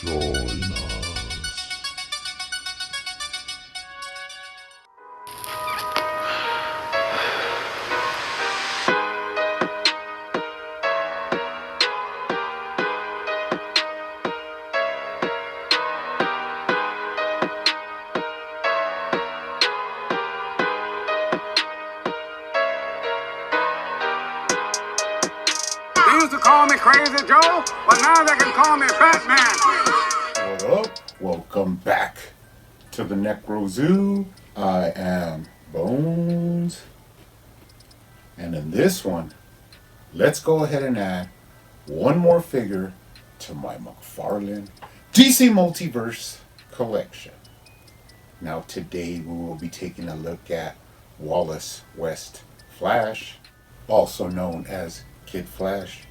Join us. They used to call me Crazy Joe, but now they can call me Batman. What up? Welcome back to the Necro Zoo. I am Bones. And in this one, let's go ahead and add one more figure to my McFarlane DC Multiverse collection. Now today we will be taking a look at Wallace West Flash, also known as Kid Flash.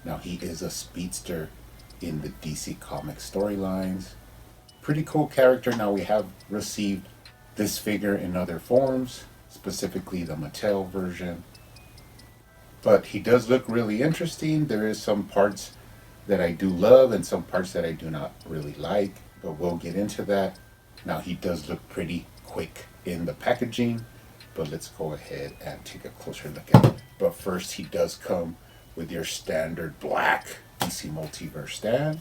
Now he is a speedster in the DC Comics storylines. Pretty cool character. Now we have received this figure in other forms, specifically the Mattel version. But he does look really interesting. There is some parts that I do love and some parts that I do not really like, but we'll get into that. Now he does look pretty quick in the packaging, but let's go ahead and take a closer look at it. But first, he does come with your standard black DC Multiverse stand.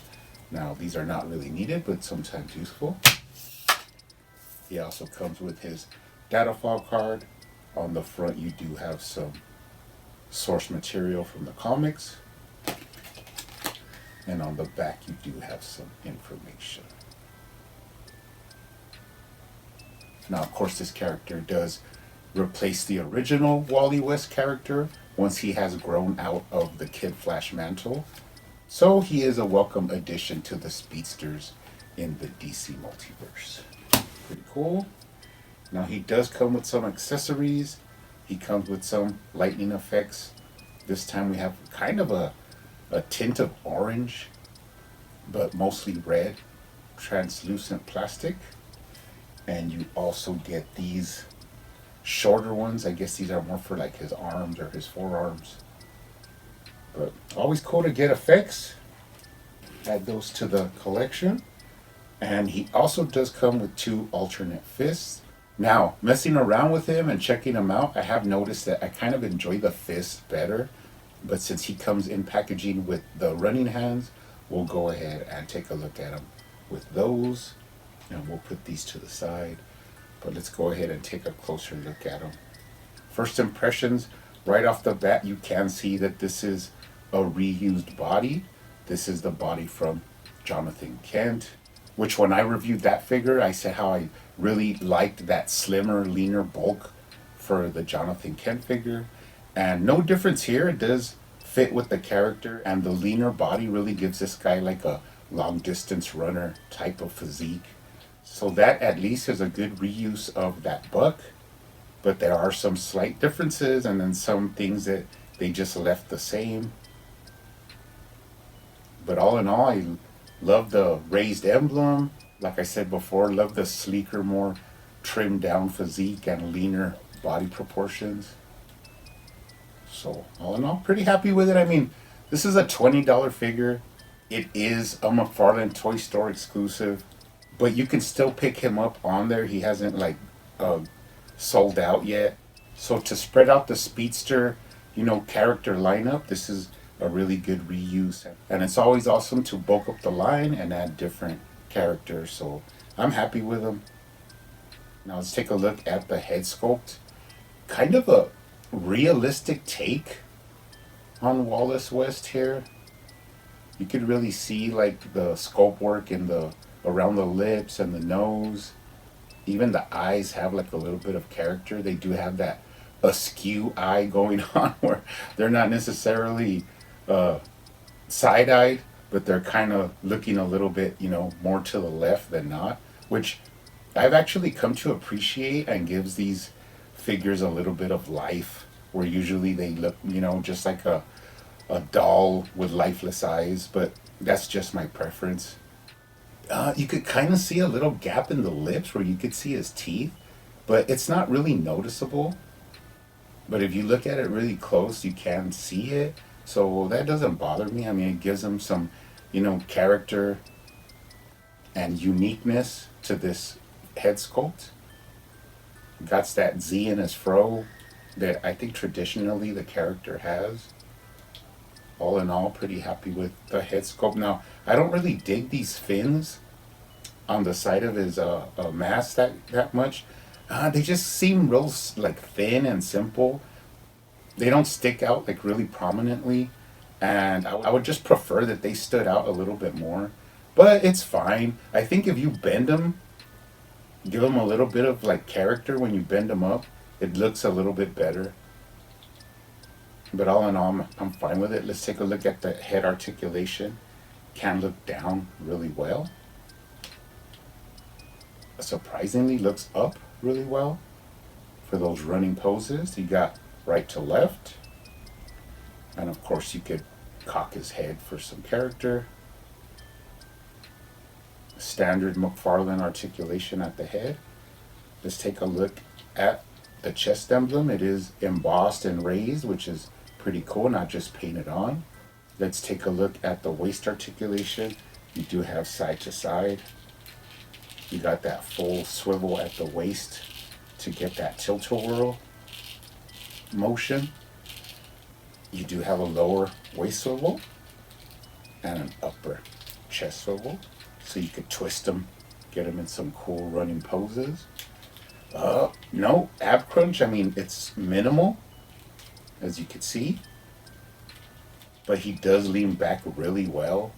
Now these are not really needed, but sometimes useful. He also comes with his data file card. On the front you do have some source material from the comics. And on the back you do have some information. Now of course this character does replace the original Wally West character once he has grown out of the Kid Flash mantle. So he is a welcome addition to the speedsters in the DC Multiverse. Pretty cool. Now he does come with some accessories. He comes with some lightning effects. This time we have kind of a tint of orange, but mostly red, translucent plastic. And you also get these shorter ones. I guess these are more for like his arms or his forearms. But always cool to get effects. Add those to the collection. And he also does come with two alternate fists. Now, messing around with him and checking him out, I have noticed that I kind of enjoy the fists better. But since he comes in packaging with the running hands, we'll go ahead and take a look at him with those. And we'll put these to the side. But let's go ahead and take a closer look at him. First impressions, right off the bat, you can see that this is a reused body. This is the body from Jonathan Kent, which when I reviewed that figure, I said how I really liked that slimmer, leaner bulk for the Jonathan Kent figure. And no difference here. It does fit with the character, and the leaner body really gives this guy like a long distance runner type of physique. So that at least is a good reuse of that buck. But there are some slight differences and then some things that they just left the same. But all in all, I love the raised emblem. Like I said before, love the sleeker, more trimmed down physique and leaner body proportions. So all in all, pretty happy with it. I mean, this is a $20 figure. It is a McFarlane Toy Store exclusive, but you can still pick him up on there. He hasn't like sold out yet. So to spread out the speedster, character lineup, this is a really good reuse. And it's always awesome to bulk up the line and add different characters. So I'm happy with them. Now let's take a look at the head sculpt. Kind of a realistic take on Wallace West here. You could really see like the sculpt work in the around the lips and the nose. Even the eyes have like a little bit of character. They do have that askew eye going on where they're not necessarily side-eyed, but they're kind of looking a little bit, more to the left than not, which I've actually come to appreciate and gives these figures a little bit of life, where usually they look, just like a doll with lifeless eyes, but that's just my preference. You could kind of see a little gap in the lips where you could see his teeth, but it's not really noticeable. But if you look at it really close, you can see it. So that doesn't bother me. I mean, it gives him some, character and uniqueness to this head sculpt. Got that Z in his fro that I think traditionally the character has. All in all, pretty happy with the head sculpt. Now, I don't really dig these fins on the side of his mask that much. They just seem real like thin and simple. They don't stick out like really prominently, and I would just prefer that they stood out a little bit more. But it's fine. I think if you bend them, give them a little bit of like character when you bend them up, it looks a little bit better. But all in all, I'm fine with it. Let's take a look at the head articulation. Can look down really well. Surprisingly, looks up really well for those running poses. You got right to left. And of course, you could cock his head for some character. Standard McFarlane articulation at the head. Let's take a look at the chest emblem. It is embossed and raised, which is pretty cool, not just painted on. Let's take a look at the waist articulation. You do have side to side. You got that full swivel at the waist to get that tilt-a-whirl motion. You do have a lower waist swivel and an upper chest swivel, so you could twist them, get them in some cool running poses. No ab crunch. I mean, it's minimal, as you can see, but he does lean back really well.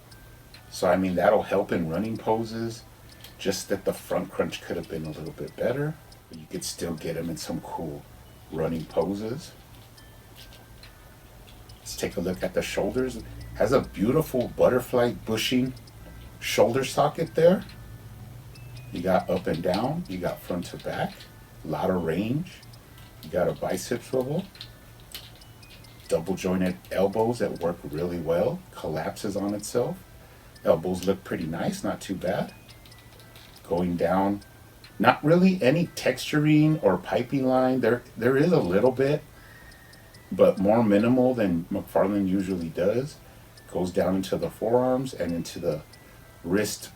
So I mean, that'll help in running poses. Just that the front crunch could have been a little bit better, but you could still get him in some cool running poses. Let's take a look at the shoulders. It has a beautiful butterfly bushing shoulder socket there. You got up and down, you got front to back, a lot of range. You got a bicep swivel, double jointed elbows that work really well, collapses on itself. Elbows look pretty nice, not too bad. Going down, not really any texturing or piping line. There is a little bit, but more minimal than McFarlane usually does. Goes down into the forearms and into the wrist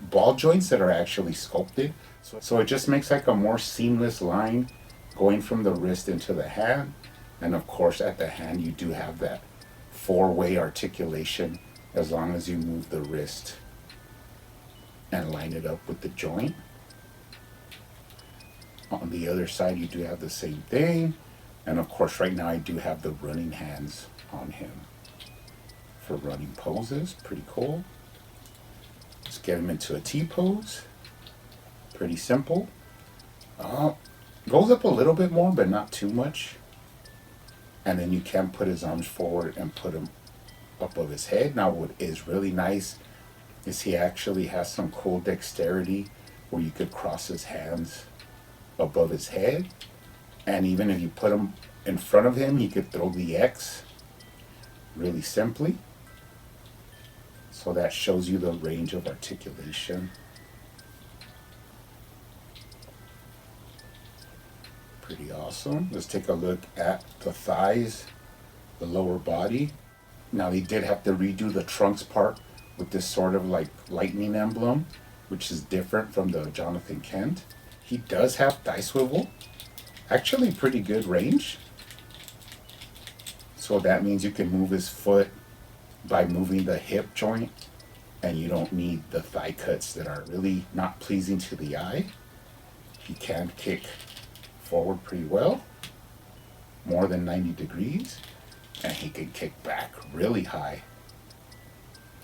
ball joints that are actually sculpted. So it just makes like a more seamless line going from the wrist into the hand. And of course at the hand you do have that four-way articulation as long as you move the wrist and line it up with the joint. On the other side you do have the same thing. And of course right now I do have the running hands on him for running poses. Pretty cool. Let's get him into a T-pose. Pretty simple. Goes up a little bit more, but not too much. And then you can put his arms forward and put him up of his head. Now what is really nice is he actually has some cool dexterity where you could cross his hands above his head. And even if you put him in front of him, he could throw the X really simply. So that shows you the range of articulation. Pretty awesome. Let's take a look at the thighs, the lower body. Now they did have to redo the trunks part with this sort of like lightning emblem, which is different from the Jonathan Kent. He does have thigh swivel. Actually pretty good range. So that means you can move his foot by moving the hip joint, and you don't need the thigh cuts that are really not pleasing to the eye. He can kick forward pretty well, more than 90 degrees, and he can kick back really high.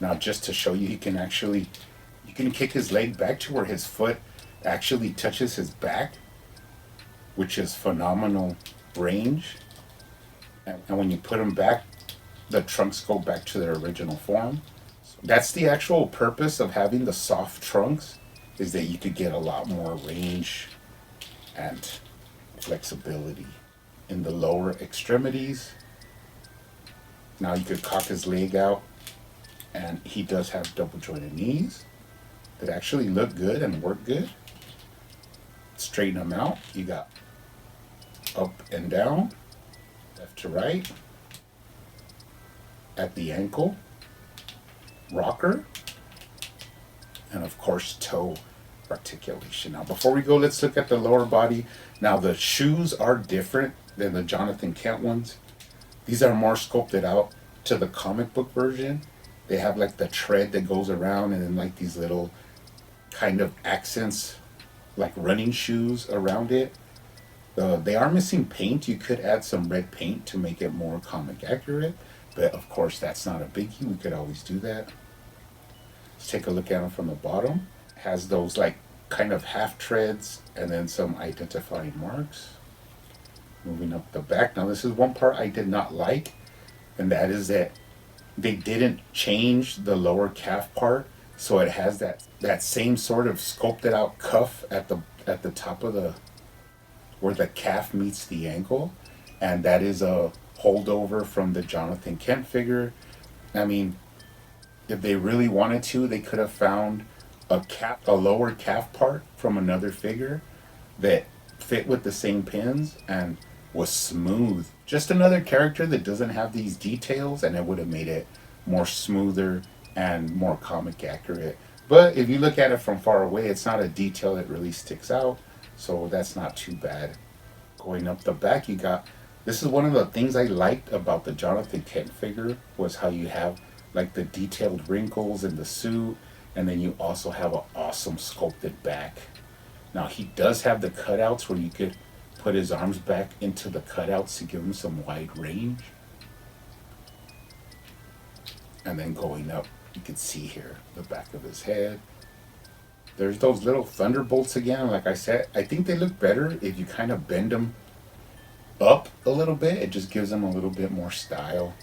Now just to show you, you can kick his leg back to where his foot actually touches his back, which is phenomenal range. And when you put him back, the trunks go back to their original form. That's the actual purpose of having the soft trunks, is that you could get a lot more range and flexibility in the lower extremities. Now you could cock his leg out, and he does have double jointed knees that actually look good and work good. Straighten them out. You got up and down, left to right, at the ankle, rocker, and of course toe articulation. Now before we go, let's look at the lower body. Now the shoes are different than the Jonathan Kent ones. These are more sculpted out to the comic book version. They have like the tread that goes around and then like these little kind of accents like running shoes around it. They are missing paint. You could add some red paint to make it more comic accurate, but of course that's not a biggie. We could always do that. Let's take a look at them from the bottom. It has those like kind of half treads and then some identifying marks. Moving up the back. Now this is one part I did not like, and that is that they didn't change the lower calf part, so it has that same sort of sculpted out cuff at the top of the where the calf meets the ankle, and that is a holdover from the Jonathan Kent figure. I mean, if they really wanted to, they could have found a lower calf part from another figure that fit with the same pins and was smooth. Just another character that doesn't have these details, and it would have made it more smoother and more comic accurate. But if you look at it from far away, it's not a detail that really sticks out, so that's not too bad. Going up the back, you got, this is one of the things I liked about the Jonathan Kent figure, was how you have like the detailed wrinkles in the suit, and then you also have an awesome sculpted back. Now he does have the cutouts where you could put his arms back into the cutouts to give him some wide range. And then going up, you can see here the back of his head. There's those little thunderbolts again. Like I said, I think they look better if you kind of bend them up a little bit. It just gives them a little bit more style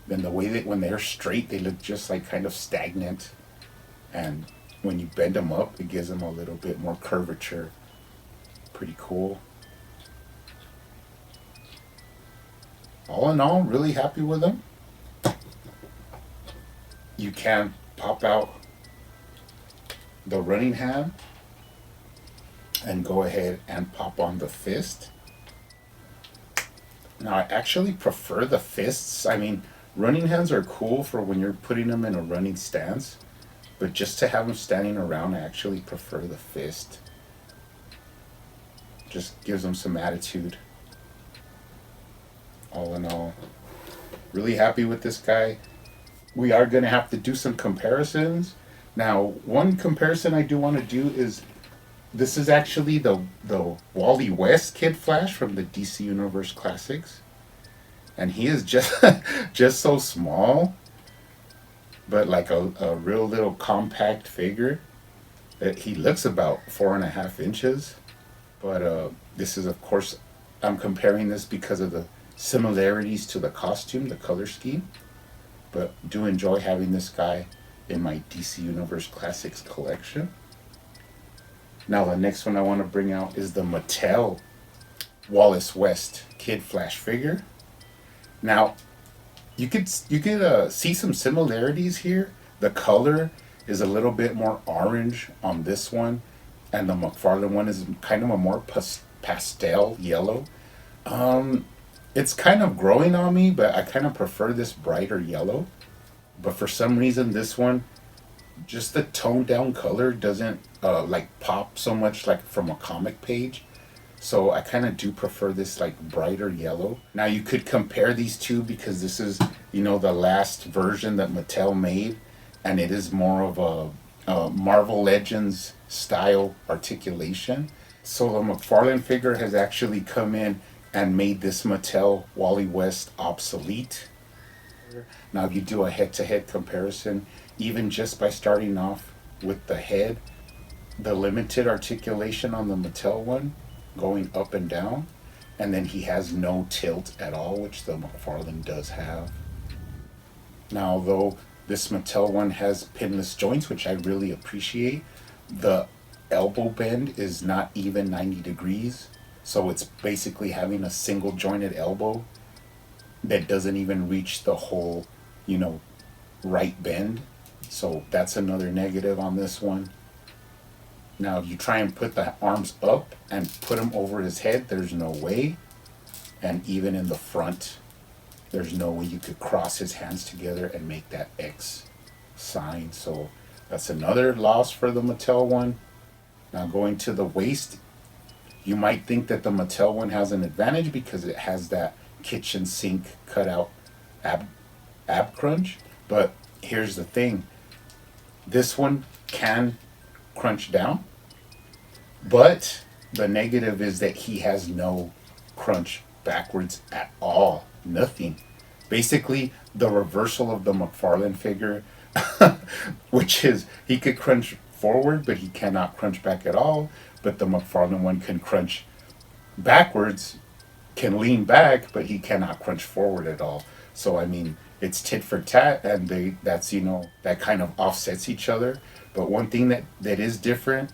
than the way that when they're straight, they look just like kind of stagnant. And when you bend them up, it gives them a little bit more curvature. Pretty cool. All in all, really happy with them. You can pop out the running hand and go ahead and pop on the fist. Now I actually prefer the fists. I mean, running hands are cool for when you're putting them in a running stance, but just to have them standing around, I actually prefer the fist. Just gives them some attitude. All in all, really happy with this guy. We are going to have to do some comparisons. Now, one comparison I do want to do is, this is actually the Wally West Kid Flash from the DC Universe Classics. And he is just just so small, but like a real little compact figure. He looks about 4.5 inches. But this is, of course, I'm comparing this because of the similarities to the costume, the color scheme. But do enjoy having this guy in my DC Universe Classics collection. Now the next one I want to bring out is the Mattel Wallace West Kid Flash figure. Now you could see some similarities here. The color is a little bit more orange on this one, and the McFarlane one is kind of a more pastel yellow. It's kind of growing on me, but I kind of prefer this brighter yellow. But for some reason, this one, just the toned down color doesn't like pop so much like from a comic page. So I kind of do prefer this like brighter yellow. Now you could compare these two because this is, you know, the last version that Mattel made, and it is more of a Marvel Legends style articulation. So the McFarlane figure has actually come in and made this Mattel Wally West obsolete. Now if you do a head-to-head comparison, even just by starting off with the head, the limited articulation on the Mattel one, going up and down, and then he has no tilt at all, which the McFarlane does have. Now though this Mattel one has pinless joints, which I really appreciate, the elbow bend is not even 90 degrees. So it's basically having a single jointed elbow that doesn't even reach the whole, you know, right bend. So that's another negative on this one. Now if you try and put the arms up and put them over his head, there's no way. And even in the front, there's no way you could cross his hands together and make that X sign. So That's another loss for the Mattel one. Now going to the waist, you might think that the Mattel one has an advantage because it has that kitchen sink cutout ab crunch. But here's the thing. This one can crunch down, but the negative is that he has no crunch backwards at all. Nothing. Basically, the reversal of the McFarlane figure, which is he could crunch forward, but he cannot crunch back at all. But the McFarlane one can crunch backwards, can lean back, but he cannot crunch forward at all. So I mean, it's tit for tat, and that's that kind of offsets each other. But one thing that is different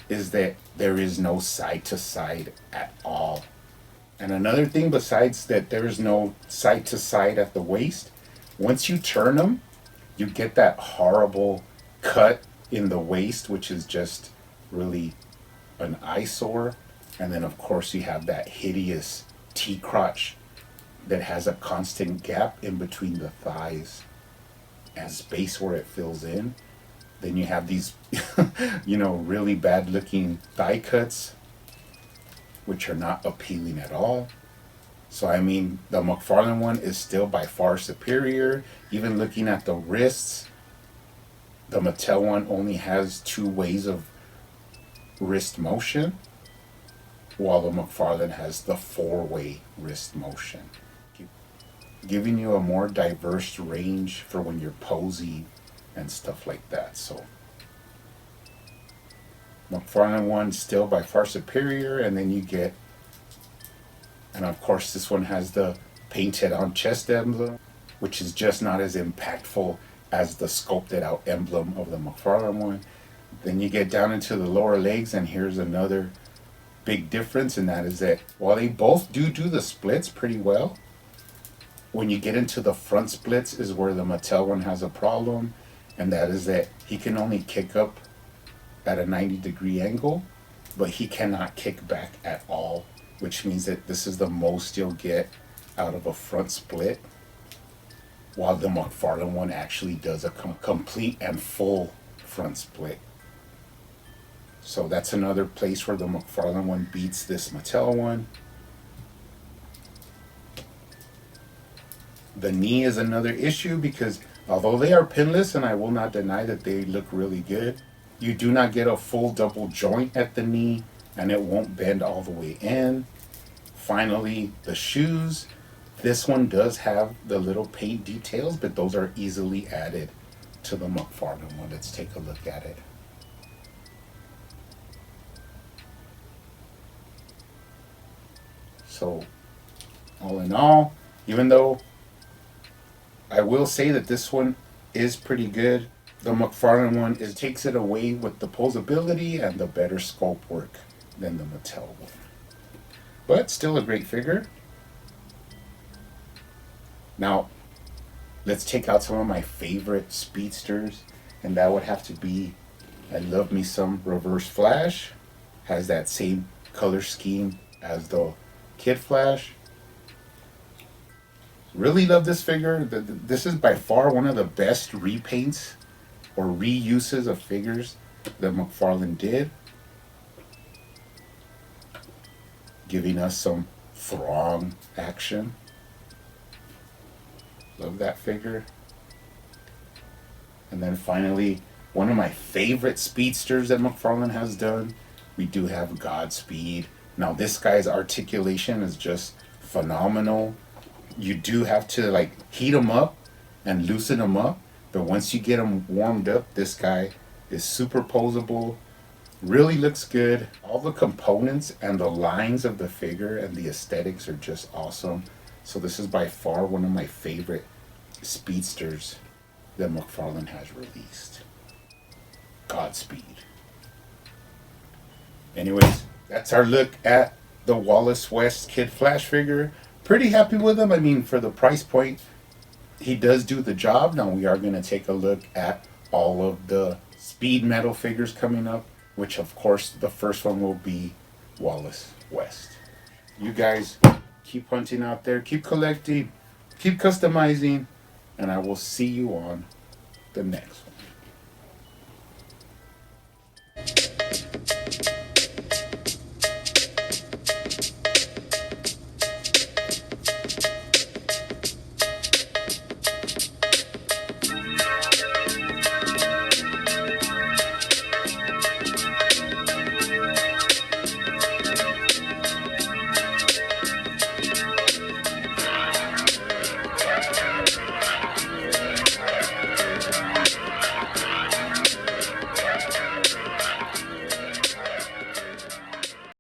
is that there is no side to side at all. And another thing besides that there is no side to side at the waist, once you turn them, you get that horrible cut in the waist, which is just really an eyesore. And then of course you have that hideous T-crotch that has a constant gap in between the thighs and space where it fills in. Then you have these, really bad looking thigh cuts, which are not appealing at all. So I mean, the McFarlane one is still by far superior. Even looking at the wrists, the Mattel one only has 2 ways of wrist motion, while the McFarlane has the 4-way wrist motion, giving you a more diverse range for when you're posing and stuff like that. So McFarlane one still by far superior, and then you get, and of course this one has the painted on chest emblem, which is just not as impactful as the sculpted out emblem of the McFarlane one. Then you get down into the lower legs, and here's another big difference, and that is that while they both do the splits pretty well, when you get into the front splits is where the Mattel one has a problem, and that is that he can only kick up at a 90-degree angle, but he cannot kick back at all, which means that this is the most you'll get out of a front split, while the McFarlane one actually does a complete and full front split. So that's another place where the McFarlane one beats this Mattel one. The knee is another issue because although they are pinless, and I will not deny that they look really good, you do not get a full double joint at the knee, and it won't bend all the way in. Finally, the shoes. This one does have the little paint details, but those are easily added to the McFarlane one. Let's take a look at it. So, all in all, even though I will say that this one is pretty good, the McFarlane one takes it away with the posability and the better sculpt work than the Mattel one. But still a great figure. Now, let's take out some of my favorite speedsters, and that would have to be, I love me some Reverse Flash. Has that same color scheme as the Kid Flash. Really love this figure. This is by far one of the best repaints or reuses of figures that McFarlane did, giving us some Throng action. Love that figure. And then finally, one of my favorite speedsters that McFarlane has done, we do have Godspeed. Now this guy's articulation is just phenomenal. You do have to heat him up and loosen him up, but once you get him warmed up, this guy is super posable, really looks good. All the components and the lines of the figure and the aesthetics are just awesome. So this is by far one of my favorite speedsters that McFarlane has released. Godspeed. Anyways, that's our look at the Wallace West Kid Flash figure. Pretty happy with him. I mean, for the price point, he does do the job. Now we are going to take a look at all of the Speed Metal figures coming up, which of course the first one will be Wallace West. You guys keep hunting out there, keep collecting, keep customizing, and I will see you on the next one.